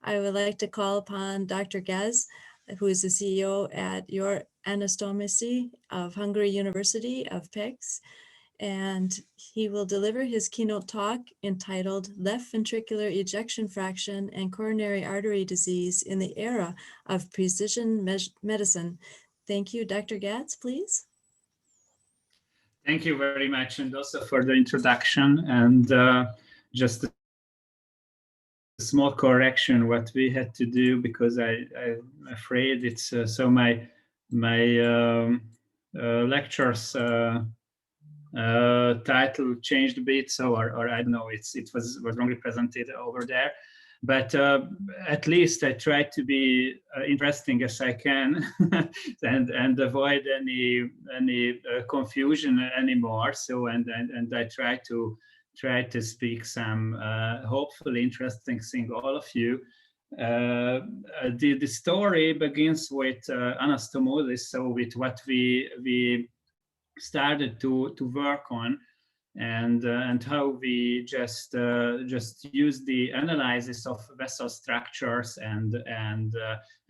I would like to call upon Dr. Gasz, who is the CEO at YourAnastomosi of Hungary University of Pécs, and he will deliver his keynote talk entitled Left Ventricular Ejection Fraction and Coronary Artery Disease in the Era of Precision Medicine. Thank you. Dr. Gasz, please. Thank you very much, and also for the introduction. And just a small correction what we had to do, because I'm afraid it's so my lectures title changed a bit, so or I don't know, it was wrongly presented over there, but at least I try to be interesting as I can and avoid any confusion anymore. So and I try to speak some hopefully interesting thing all of you. The story begins with anastomosis, so with what we started to work on, and how we just use the analysis of vessel structures and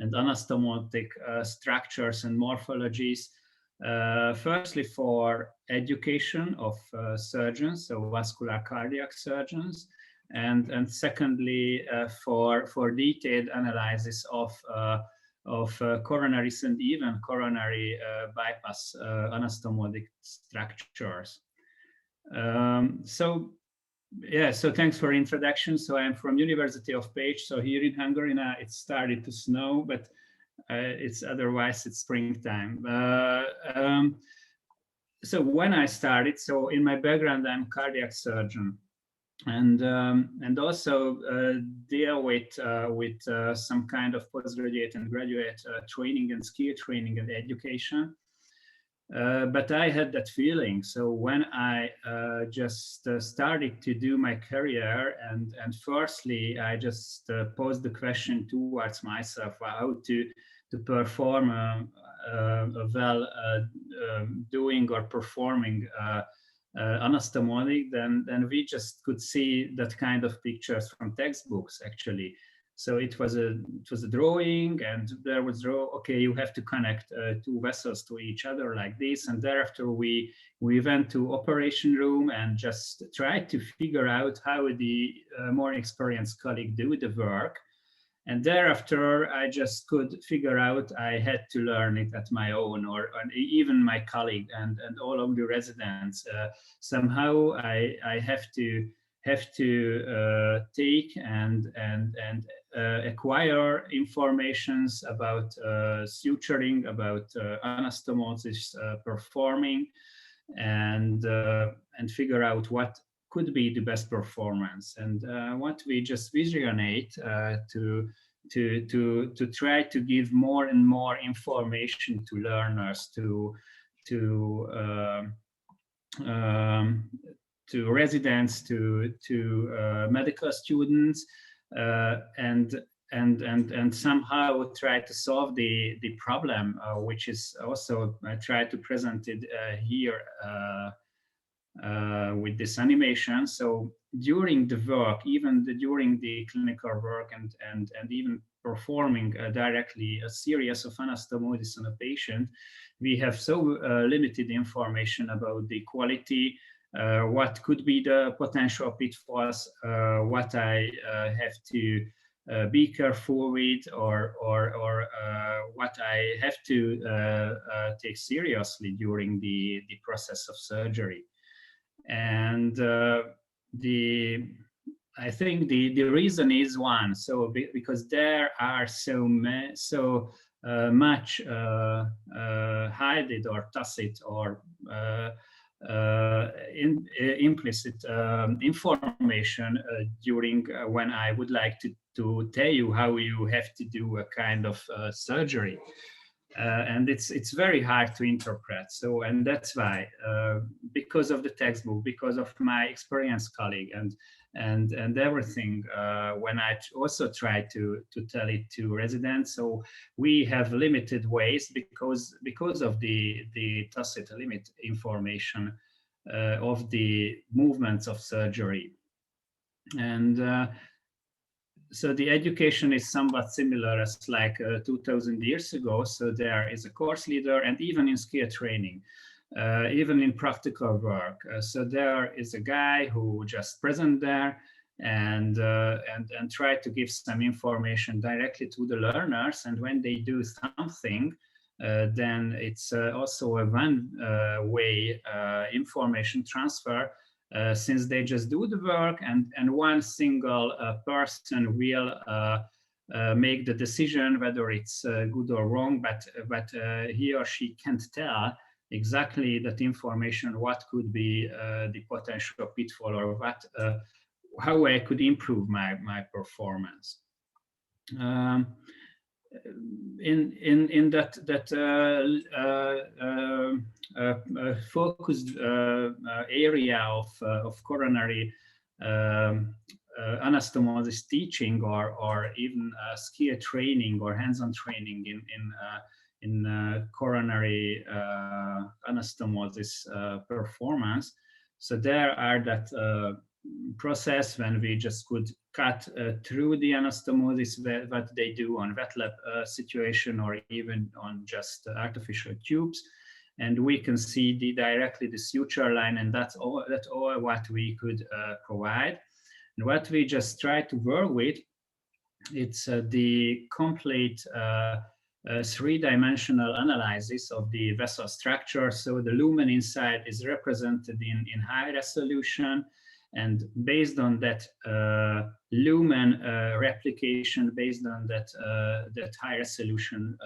anastomotic structures and morphologies, firstly for education of surgeons, so vascular cardiac surgeons, and secondly for detailed analysis of coronaries and even coronary bypass anastomotic structures. So thanks for introduction. So I'm from University of Pécs. So here in Hungary now it started to snow, but it's springtime. So when I started, so in my background I'm cardiac surgeon, and also deal with some kind of postgraduate and graduate training and skill training and education. But I had that feeling. So when I just started to do my career, and firstly, I just posed the question towards myself how to perform well doing or performing anastomotic, then we just could see that kind of pictures from textbooks actually. So it was a drawing, and there was okay, you have to connect two vessels to each other like this, and thereafter we went to operation room and just tried to figure out how the more experienced colleague do the work. And thereafter, I just could figure out I had to learn it at my own, or even my colleague and all of the residents. Somehow I have to take and acquire informations about suturing, about anastomosis performing, and figure out what could be the best performance, and what we just visionate to try to give more and more information to learners, to residents, to medical students, and somehow try to solve the problem, which is also I try to present it here with this animation. So during the work, even during the clinical work, and even performing directly a series of anastomosis on a patient, we have so limited information about the quality, what could be the potential pitfalls, what I have to be careful with, or what I have to take seriously during the process of surgery. And I think the reason is one, so because there are so much hidden or tacit or implicit information during when I would like to tell you how you have to do a kind of surgery. And it's very hard to interpret. So, and that's why, because of the textbook, because of my experienced colleague, and everything, when I also try to tell it to residents, so we have limited ways because of the tacit limit information of the movements of surgery. And so the education is somewhat similar as like 2000 years ago. So there is a course leader, and even in skill training, even in practical work. So there is a guy who just present there and try to give some information directly to the learners. And when they do something, then it's also a one-way information transfer, since they just do the work, and one single person will make the decision whether it's good or wrong, but he or she can't tell exactly that information, what could be the potential pitfall, or what how I could improve my performance. In that focused area of coronary anastomosis teaching, or even skill training or hands-on training in coronary anastomosis performance. So there are that process when we just could cut through the anastomosis, what they do on wet lab situation, or even on just artificial tubes, and we can see directly the suture line, and that's all what we could provide. And what we just try to work with, it's the complete three-dimensional analysis of the vessel structure. So the lumen inside is represented in high resolution, and based on that lumen replication, based on that high resolution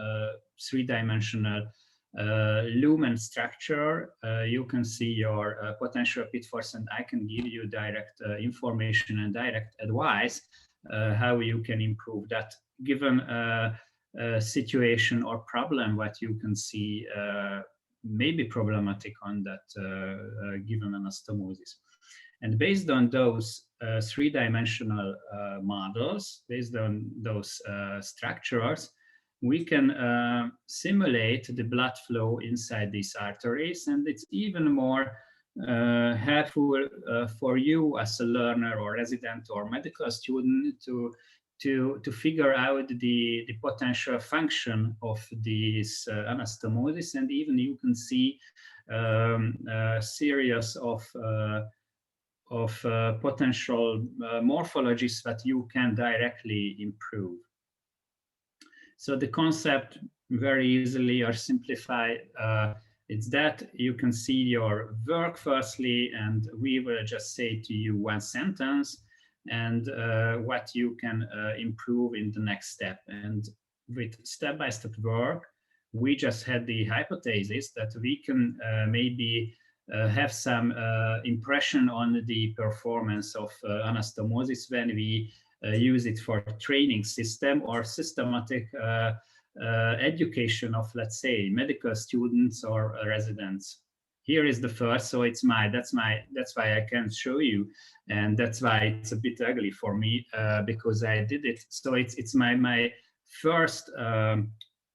three-dimensional lumen structure, you can see your potential pitfalls, and I can give you direct information and direct advice how you can improve that given situation or problem what you can see may be problematic on that given anastomosis. And based on those three-dimensional models, based on those structures, we can simulate the blood flow inside these arteries, and it's even more helpful for you as a learner or resident or medical student to figure out the potential function of these anastomosis, and even you can see a series of potential morphologies that you can directly improve. So the concept very easily or simplify, it's that you can see your work firstly, and we will just say to you one sentence, and what you can improve in the next step. And with step-by-step work, we just had the hypothesis that we can maybe have some impression on the performance of anastomosis when we use it for training system or systematic education of, let's say, medical students or residents. Here is the first, so it's that's why I can't show you, and that's why it's a bit ugly for me because I did it. So it's my first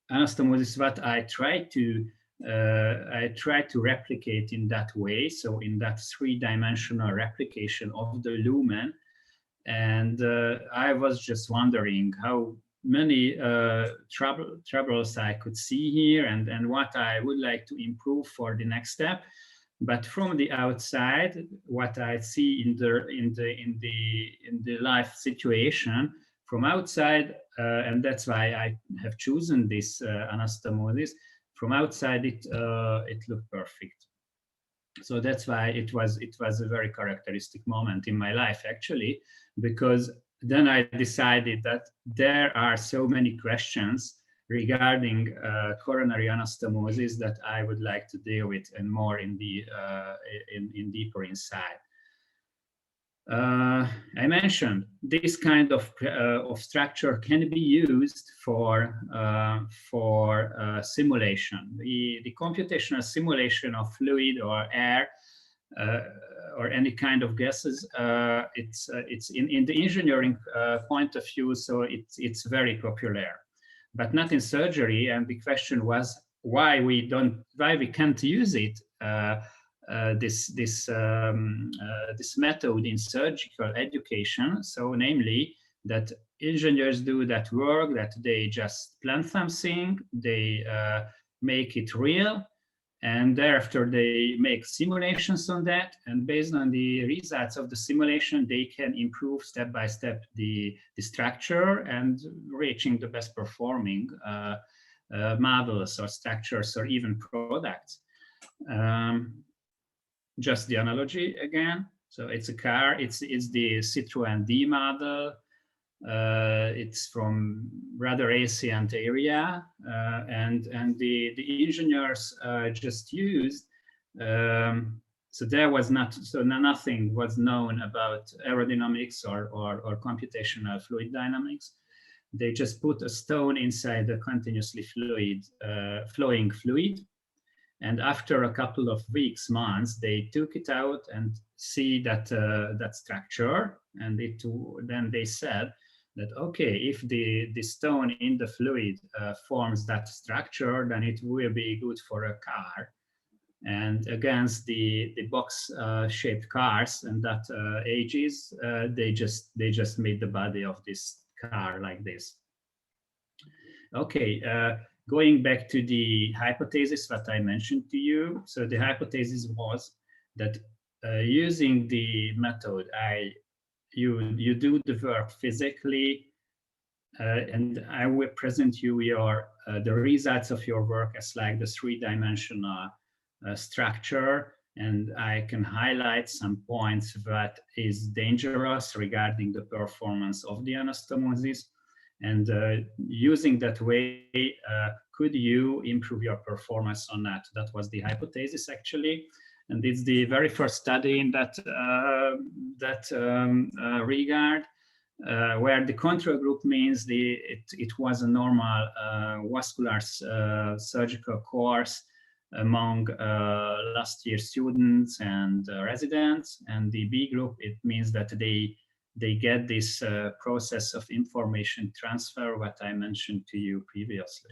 anastomosis what I try to replicate in that way, so in that three-dimensional replication of the lumen. And I was just wondering how many troubles I could see here, and what I would like to improve for the next step. But from the outside, what I see in the life situation from outside, and that's why I have chosen this anastomosis. From outside, it looked perfect. So that's why it was a very characteristic moment in my life, actually, because then I decided that there are so many questions regarding coronary anastomosis that I would like to deal with and more in deeper inside. I mentioned this kind of structure can be used for simulation. The computational simulation of fluid or air or any kind of gases. It's in the engineering point of view, so it's very popular, but not in surgery. And the question was why we can't use it. This method in surgical education. So namely, that engineers do that work, that they just plan something, they make it real, and thereafter they make simulations on that, and based on the results of the simulation, they can improve step by step the structure and reaching the best performing models or structures or even products. Just the analogy again. So it's a car, it's the Citroën D model. It's from rather ancient area, and the engineers just used. So there was nothing was known about aerodynamics or computational fluid dynamics. They just put a stone inside a continuously flowing fluid. And after a couple of weeks, months, they took it out and see that structure. And then they said that, okay, if the stone in the fluid forms that structure, then it will be good for a car. And against the box-shaped cars and that ages, they just made the body of this car like this. Okay. Going back to the hypothesis that I mentioned to you. So the hypothesis was that using the method, you do the work physically, and I will present you the results of your work as like the three-dimensional structure, and I can highlight some points that is dangerous regarding the performance of the anastomosis. And using that way, could you improve your performance on that? That was the hypothesis, actually. And it's the very first study in that regard, where the control group means it was a normal vascular surgical course among last year students and residents. And the B group, it means that they get this process of information transfer, what I mentioned to you previously.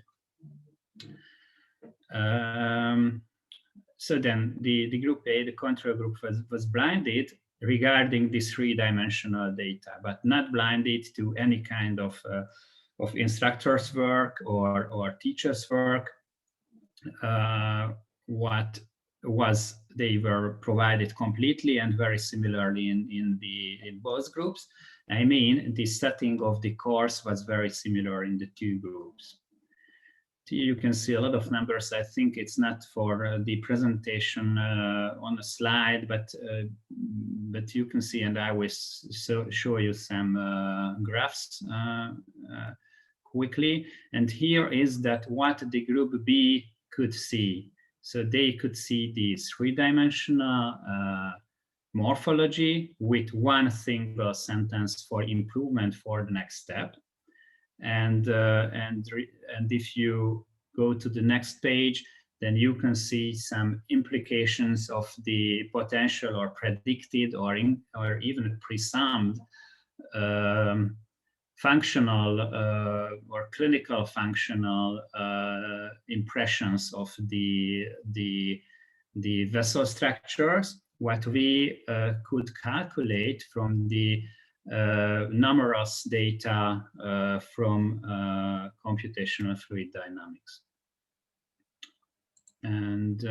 So then the group A, the control group, was blinded regarding this three-dimensional data, but not blinded to any kind of instructor's work or teacher's work. What was they were provided completely and very similarly in both groups. I mean, the setting of the course was very similar in the two groups. Here you can see a lot of numbers. I think it's not for the presentation on the slide, but you can see, and I will show you some graphs quickly. And here is that what the group B could see. So they could see the three-dimensional morphology with one single sentence for improvement for the next step. And if you go to the next page, then you can see some implications of the potential or predicted or even presumed functional or clinical functional impressions of the vessel structures, what we could calculate from the numerous data from computational fluid dynamics. And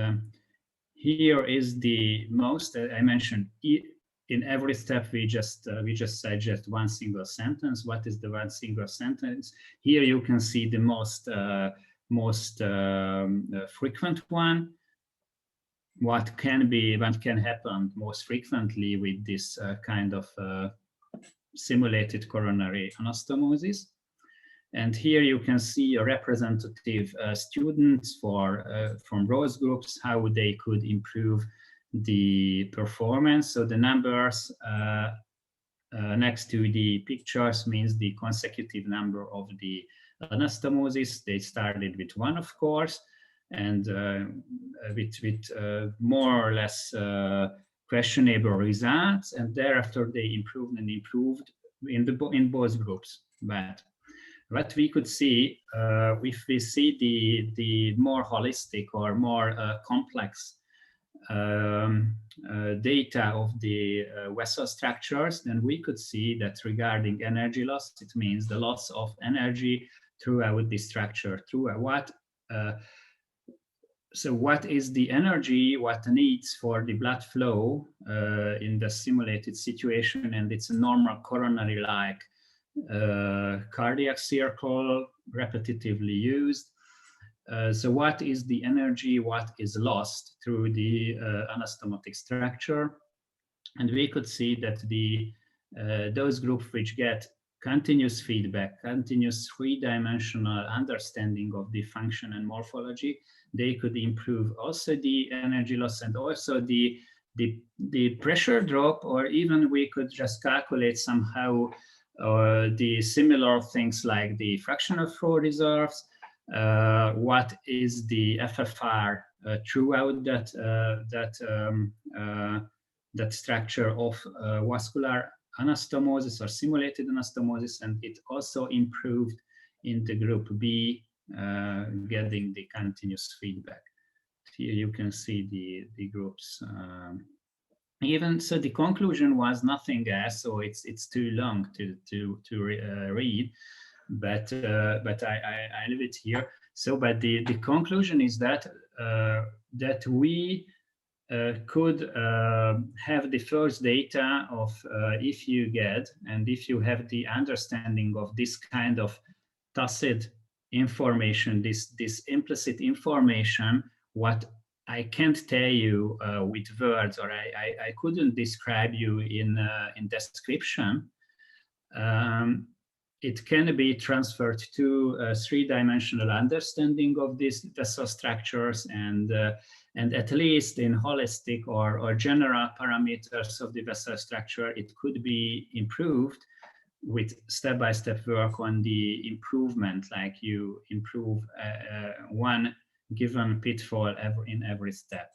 here is the most I mentioned. In every step, we just suggest one single sentence. What is the one single sentence? Here you can see the most frequent one. What can happen most frequently with this kind of simulated coronary anastomosis. And here you can see a representative students from those groups, how they could improve the performance. So the numbers next to the pictures means the consecutive number of the anastomosis. They started with one, of course, and with more or less questionable results, and thereafter they improved in both groups. But what we could see, if we see the more holistic or more complex data of the vessel structures, then we could see that regarding energy loss, it means the loss of energy throughout the structure. So what is the energy, what needs for the blood flow in the simulated situation, and it's a normal coronary-like cardiac circle repetitively used. So what is the energy, what is lost through the anastomotic structure? And we could see that those groups which get continuous feedback, continuous three-dimensional understanding of the function and morphology, they could improve also the energy loss and also the pressure drop, or even we could just calculate somehow the similar things like the fractional flow reserves, what is the FFR throughout that structure of vascular anastomosis or simulated anastomosis, and it also improved in the group B, getting the continuous feedback. Here you can see the groups. Even so, the conclusion was nothing else, so it's too long to read, but I leave it here. So, but the conclusion is that that we could have the first data of if you get and if you have the understanding of this kind of tacit information, this implicit information, what I can't tell you with words, or I couldn't describe you in description. It can be transferred to a three-dimensional understanding of these vessel structures, and at least in holistic or general parameters of the vessel structure, it could be improved with step-by-step work on the improvement, like you improve one given pitfall in every step.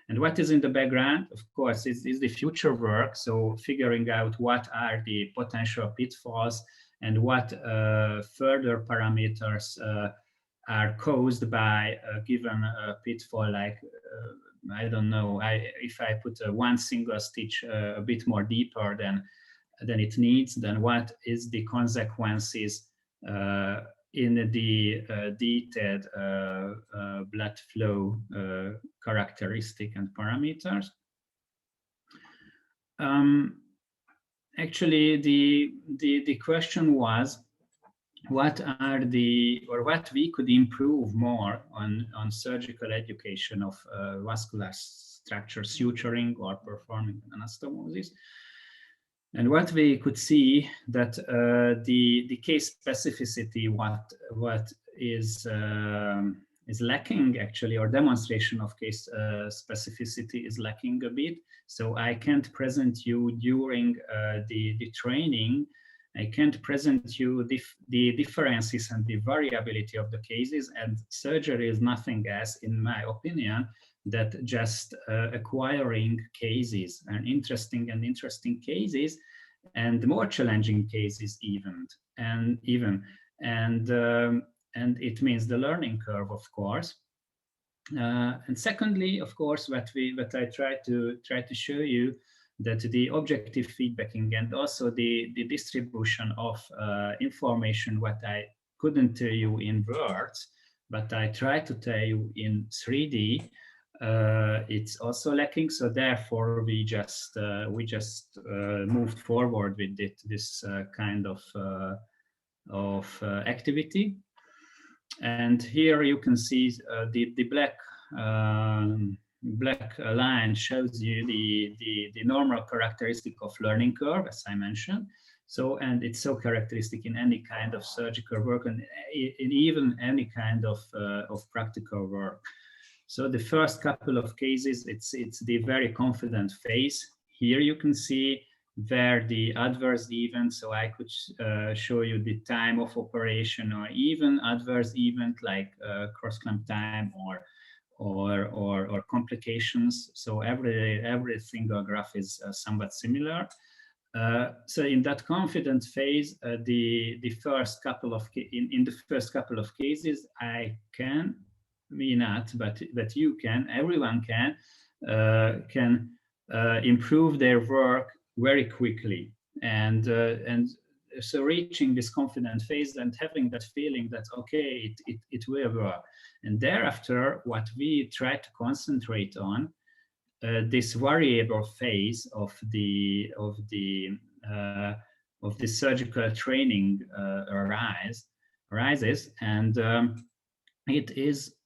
And what is in the background, of course, is the future work. So figuring out what are the potential pitfalls and what further parameters are caused by a given pitfall, like, I don't know, if I put one single stitch a bit more deeper than it needs, then what is the consequences in the detailed blood flow characteristic and parameters. Actually, the question was, what are what we could improve more on surgical education of vascular structure suturing or performing anastomosis. And what we could see that the case specificity, what is lacking actually, or demonstration of case specificity is lacking a bit. So I can't present you during the training. I can't present you the differences and the variability of the cases, and surgery is nothing else, in my opinion, that just acquiring cases, and interesting cases, and more challenging cases even, and it means the learning curve, of course. And secondly, of course, what I try to show you, that the objective feedbacking and also the distribution of information, what I couldn't tell you in words, but I try to tell you in 3D, it's also lacking. So therefore, we just moved forward with this kind of activity. And here you can see the black line shows you the normal characteristic of learning curve, as I mentioned. So, and it's so characteristic in any kind of surgical work, and in even any kind of practical work. So the first couple of cases, it's the very confident phase. Here you can see where the adverse event, so I could show you the time of operation, or even adverse event like cross-clamp time or complications. So every single graph is somewhat similar. So in that confident phase, the first couple of in the first couple of cases, I can, me not, but you can, everyone can can improve their work very quickly, and so reaching this confident phase and having that feeling that okay, it will work. And thereafter, what we try to concentrate on, this variable phase of the surgical training arises, and it is,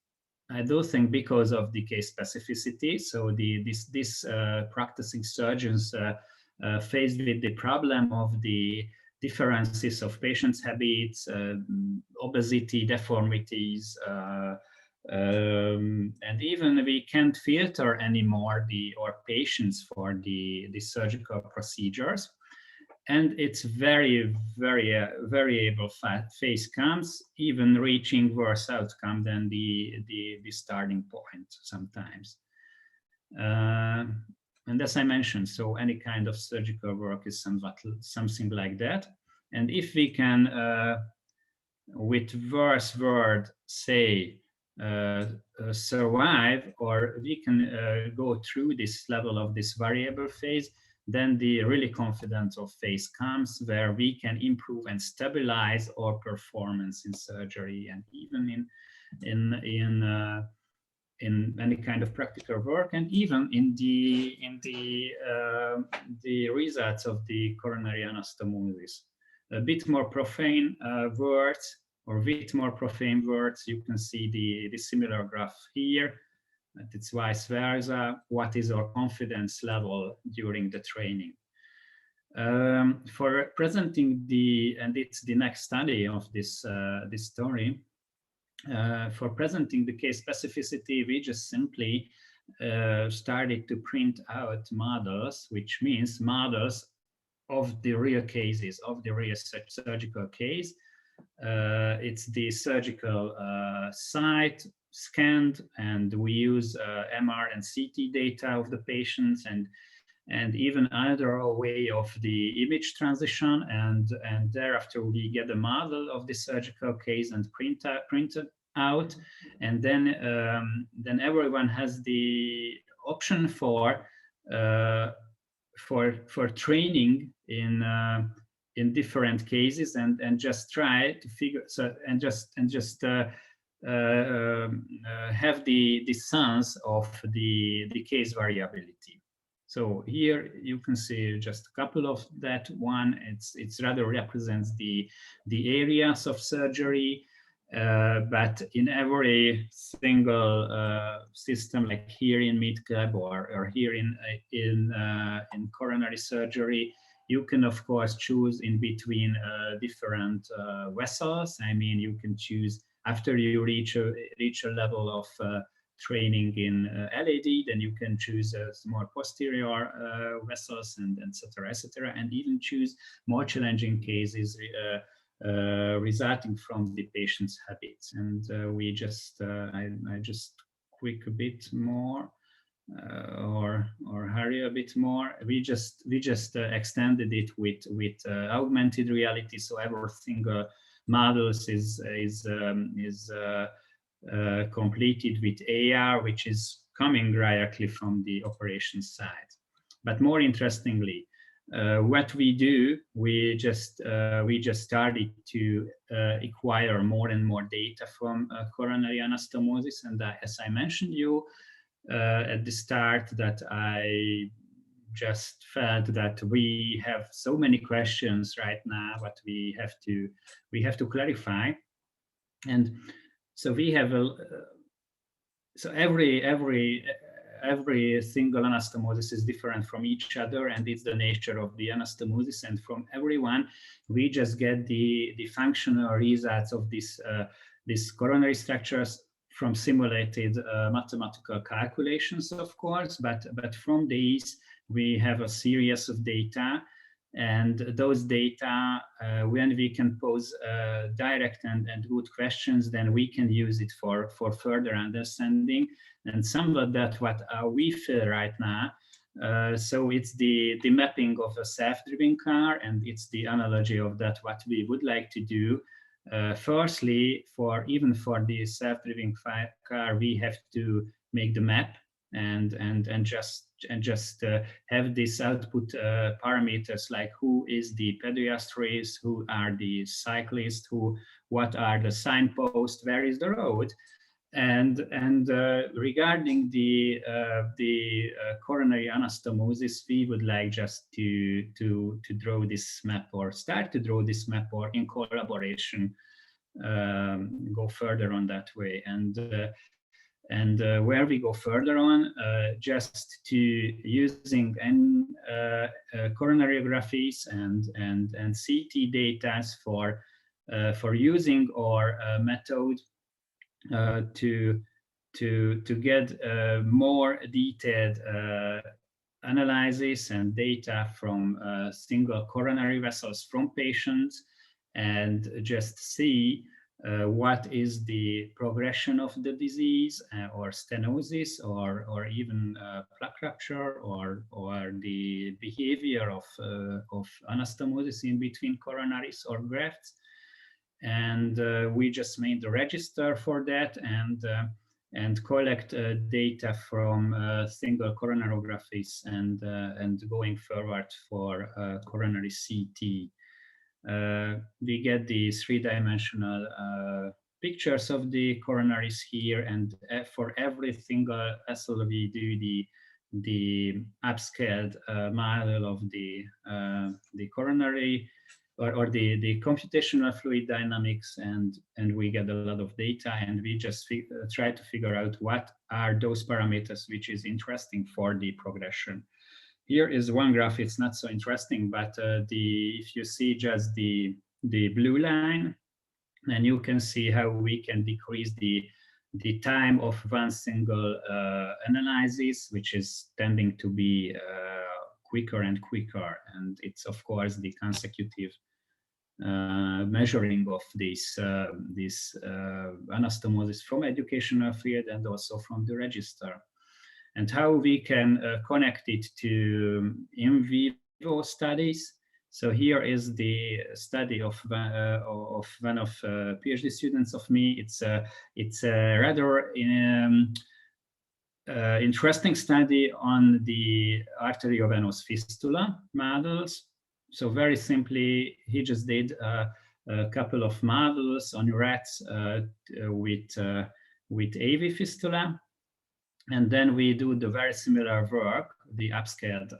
I do think, because of the case specificity. So this practicing surgeons faced with the problem of the differences of patients' habits, obesity, deformities, and even we can't filter anymore our patients for the surgical procedures. And it's very variable phase comes, even reaching worse outcome than the starting point sometimes. And as I mentioned, so any kind of surgical work is something like that. And if we can, with worse word, say, survive, or we can go through this level of this variable phase, then the really confident of phase comes, where we can improve and stabilize our performance in surgery, and even in any kind of practical work, and even in the results of the coronary anastomosis. A bit more profane words, or with more profane words, you can see the similar graph here. And it's vice versa. What is our confidence level during the training? For presenting and it's the next study of this story. For presenting the case specificity, we just simply started to print out models, which means models of the real cases, of the real surgical case. It's the surgical site scanned, and we use MR and CT data of the patients, and even another way of the image transition, and thereafter we get a model of the surgical case and printed out, and then everyone has the option for training in different cases, and just try to figure and just have the sense of the case variability. So here you can see just a couple of that one. It's rather represents the areas of surgery, but in every single system, like here in mid-club or here in coronary surgery, you can of course choose in between different vessels. I mean, you can choose after you reach a level of training in LAD, then you can choose more posterior vessels, and etc., and even choose more challenging cases resulting from the patient's habits. And we just I just quick a bit more or hurry a bit more. We just extended it with augmented reality, so everything models is completed with AR, which is coming directly from the operations side. But more interestingly, what we do, we just started to acquire more and more data from coronary anastomosis. And as I mentioned you at the start, that I just felt that we have so many questions right now, but we have to clarify. And so we have so every single anastomosis is different from each other, and it's the nature of the anastomosis. And from everyone, we just get the functional results of these coronary structures from simulated mathematical calculations, of course. But from these, we have a series of data. And those data, when we can pose direct and good questions, then we can use it for further understanding. And some of that what we feel right now. So it's the mapping of a self-driving car, and it's the analogy of that what we would like to do. Firstly, even for the self-driving car, we have to make the map and just have these output parameters like who is the pedestrian, who are the cyclists, what are the signposts, where is the road. And regarding the coronary anastomosis, we would like just to draw this map, or start to draw this map, or in collaboration go further on that way. And where we go further on, just to using coronariographies and CT data for using our method to get more detailed analysis and data from single coronary vessels from patients, and just see what is the progression of the disease, or stenosis, or even plaque rupture, or the behavior of anastomosis in between coronaries or grafts. And we just made the register for that, and collect data from single coronarographies, and going forward for coronary CT. We get the three-dimensional pictures of the coronaries here, and for every single vessel we do the upscaled model of the coronary, or the computational fluid dynamics, and we get a lot of data, and we just try to figure out what are those parameters which is interesting for the progression. Here is one graph. It's not so interesting, but if you see just the blue line, then you can see how we can decrease the time of one single analysis, which is tending to be quicker and quicker. And it's of course the consecutive measuring of this anastomosis from educational field and also from the register, and how we can connect it to in vivo studies. So here is the study of one of PhD students of me. It's a rather interesting study on the arteriovenous fistula models. So very simply, he just did a couple of models on rats with AV fistula, and then we do the very similar work, the upscaled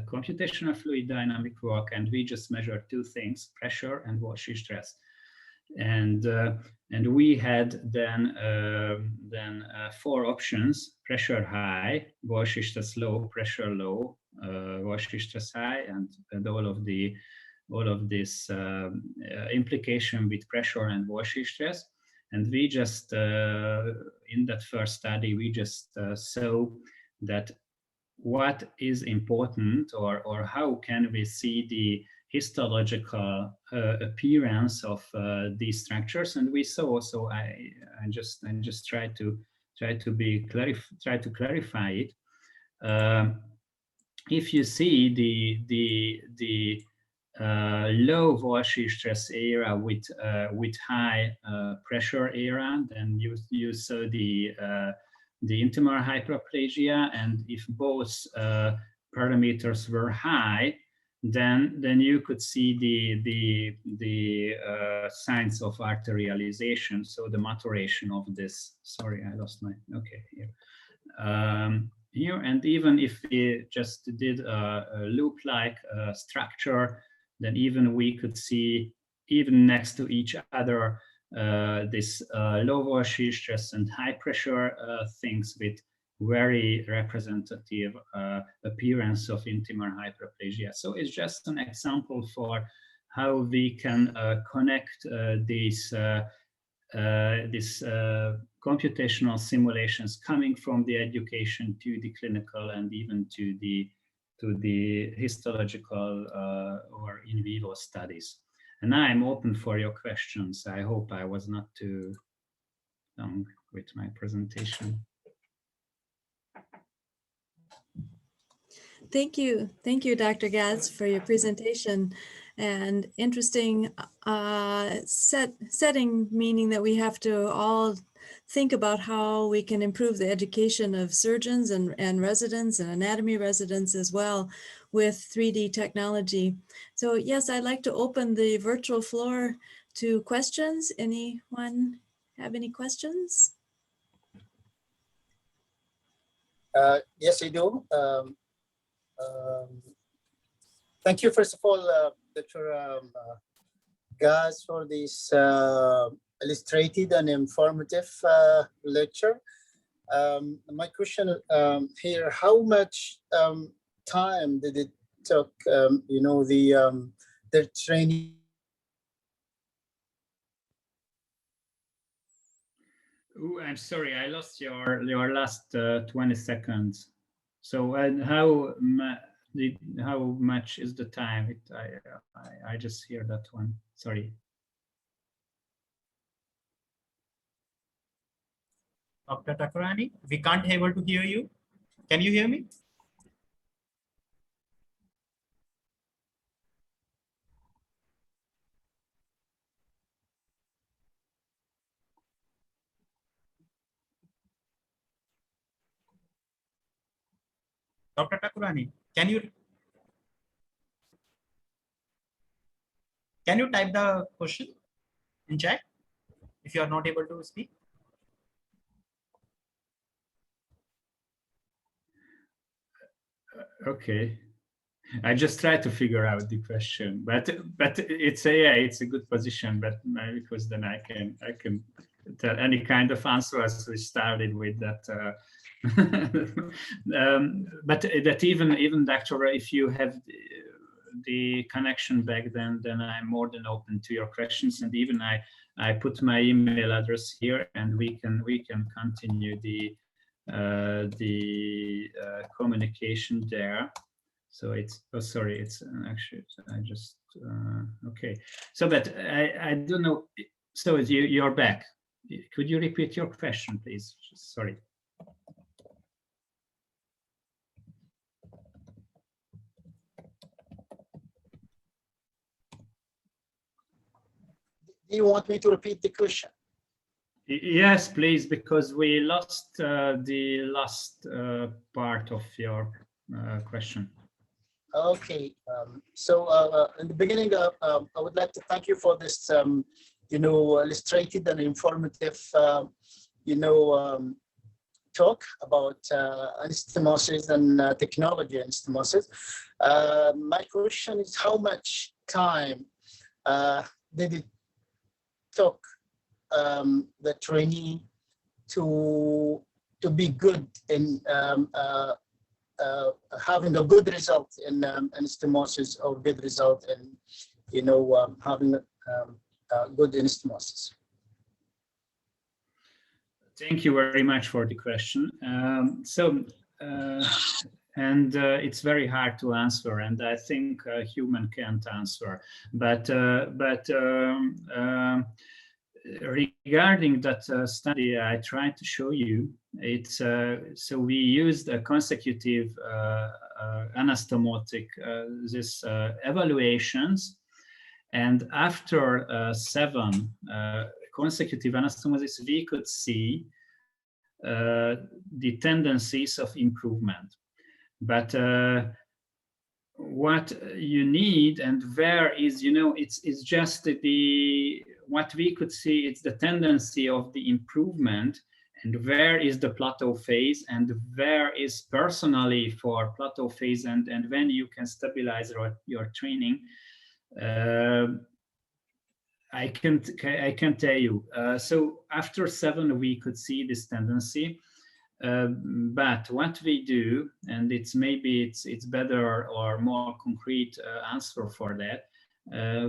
computational fluid dynamic work, and we just measure two things: pressure and washing stress. And we had then four options: pressure high, washing stress low, pressure low, washing stress high, and all of this implication with pressure and washing stress. And we just in that first study, we just saw that what is important, or how can we see the histological appearance of these structures. And we saw, so I just try to clarify it. If you see the low washing stress area with high pressure area, then you saw the intimal hyperplasia, and if both parameters were high, then you could see the signs of arterialization, so the maturation of this. Sorry, I lost my, okay, here. Here, and even if we just did a loop-like structure, then even we could see, even next to each other, this low washing stress and high pressure things with very representative appearance of intimal hyperplasia. So it's just an example for how we can connect these computational simulations coming from the education to the clinical, and even to the histological or in vivo studies. And I'm open for your questions. I hope I was not too long with my presentation. Thank you, Dr. Gasz, for your presentation. and interesting setting, meaning that we have to all think about how we can improve the education of surgeons and residents and anatomy residents as well with 3D technology. So yes, I'd like to open the virtual floor to questions. Anyone have any questions? Yes, I do. Thank you, first of all, Dr. Gasz, for this illustrated and informative lecture. My question here: how much time did it took? You know, the training. Ooh, I'm sorry, I lost your last 20 seconds. So, and how much is the time? I just hear that one. Sorry. Dr. Takurani, we can't able to hear you. Can you hear me? Dr. Takurani, can you type the question in chat if you are not able to speak? Okay, I just try to figure out the question, but it's a good position, but because then I can tell any kind of answer as we started with that. But that even doctor, if you have the connection back, then I'm more than open to your questions, and even I put my email address here, and we can continue the communication there. So it's, oh, sorry, it's actually, I just, okay. So, but I don't know, so you're back. Could you repeat your question, please? Sorry. Do you want me to repeat the question? Yes, please, because we lost the last part of your question. Okay, so in the beginning, I would like to thank you for this, you know, illustrated and informative, you know, talk about anastomosis and technology anastomosis. My question is, how much time did it took the trainee to be good in having a good result in anastomosis, or good result in, you know, having good anastomosis? Thank you very much for the question. And it's very hard to answer, and I think a human can't answer. But regarding that study I tried to show you, it's so we used a consecutive anastomotic this evaluations, and after 7 consecutive anastomosis, we could see the tendencies of improvement. But what you need, and where is, you know, it's just the what we could see, it's the tendency of the improvement, and where is the plateau phase, and where is personally for plateau phase, and when you can stabilize your training. I can tell you. So after 7, we could see this tendency. But what we do, and it's better or more concrete answer for that,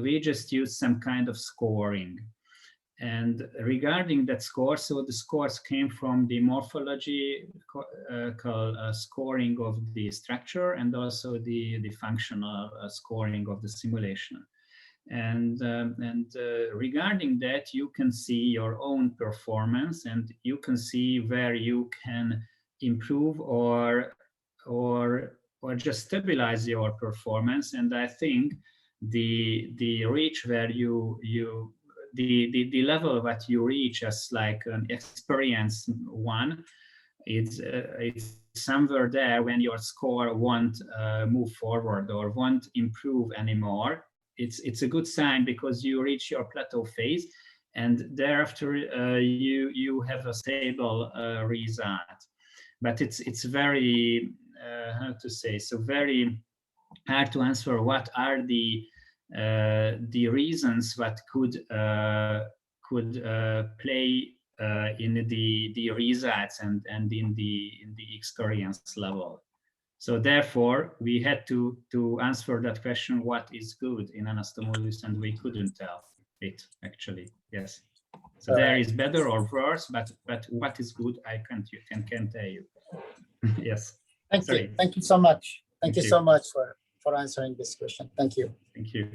we just use some kind of scoring. And regarding that score, so the scores came from the morphology scoring of the structure, and also the functional scoring of the simulation. And regarding that, you can see your own performance, and you can see where you can improve or just stabilize your performance. And I think the reach where the level that you reach as like an experienced one, it's somewhere there when your score won't move forward or won't improve anymore. It's a good sign because you reach your plateau phase, and thereafter you have a stable result. But it's very how to say, so very hard to answer what are the reasons that could play in the results and in the experience level. So therefore, we had to answer that question: what is good in anastomosis? And we couldn't tell it actually. Yes. So there is better or worse, but what is good, I can't tell you. Yes. Thank you. Thank you so much. Thank you so much for answering this question. Thank you. Thank you.